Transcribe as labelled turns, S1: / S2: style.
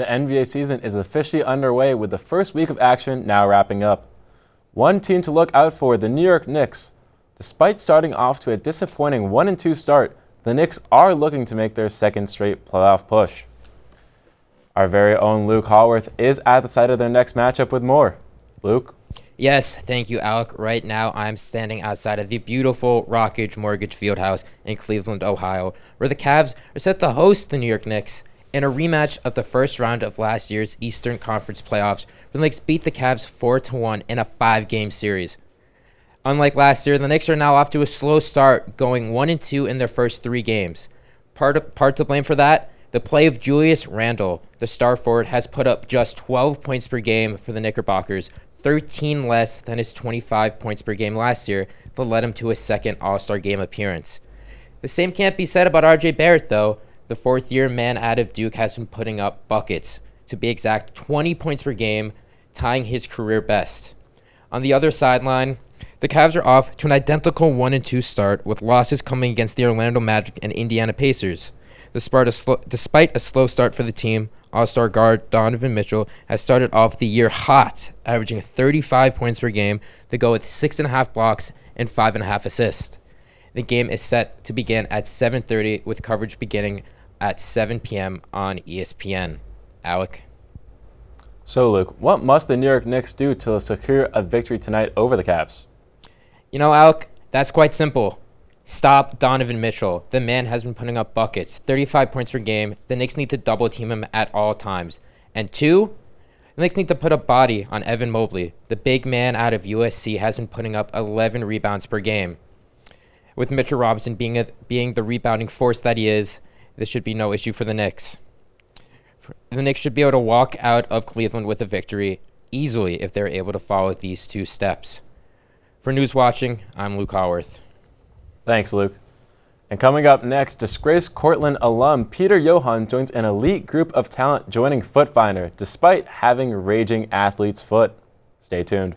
S1: The NBA season is officially underway with the first week of action now wrapping up. One team to look out for, the New York Knicks. Despite starting off to a disappointing 1-2 start, the Knicks are looking to make their second straight playoff push. Our very own Luke Hallworth is at the site of their next matchup with more. Luke?
S2: Yes, thank you, Alec. Right now, I'm standing outside of the beautiful Rockage Mortgage Fieldhouse in Cleveland, Ohio, where the Cavs are set to host the New York Knicks in a rematch of the first round of last year's Eastern Conference playoffs, where the Knicks beat the Cavs 4-1 in a 5-game series. Unlike last year, the Knicks are now off to a slow start, going 1-2 in their first 3 games. Part to blame for that, the play of Julius Randle, the star forward, has put up just 12 points per game for the Knickerbockers, 13 less than his 25 points per game last year that led him to his second All-Star game appearance. The same can't be said about RJ Barrett, though. The fourth-year man out of Duke has been putting up buckets, to be exact 20 points per game, tying his career best. On the other sideline, the Cavs are off to an identical 1-2 start, with losses coming against the Orlando Magic and Indiana Pacers. Despite a slow start for the team, All-Star guard Donovan Mitchell has started off the year hot, averaging 35 points per game to go with 6.5 blocks and 5.5 assists. The game is set to begin at 7:30, with coverage beginning at 7 p.m. on ESPN. Alec?
S1: So, Luke, what must the New York Knicks do to secure a victory tonight over the Cavs?
S2: You know, Alec, that's quite simple. Stop Donovan Mitchell. The man has been putting up buckets, 35 points per game. The Knicks need to double team him at all times. And 2, the Knicks need to put a body on Evan Mobley. The big man out of USC has been putting up 11 rebounds per game. With Mitchell Robinson being the rebounding force that he is, this should be no issue for the Knicks. The Knicks should be able to walk out of Cleveland with a victory easily if they're able to follow these 2 steps. For News Watching, I'm Luke Hallworth.
S1: Thanks, Luke. And coming up next, disgraced Cortland alum Peter Johann joins an elite group of talent joining Foot Finder, despite having raging athlete's foot. Stay tuned.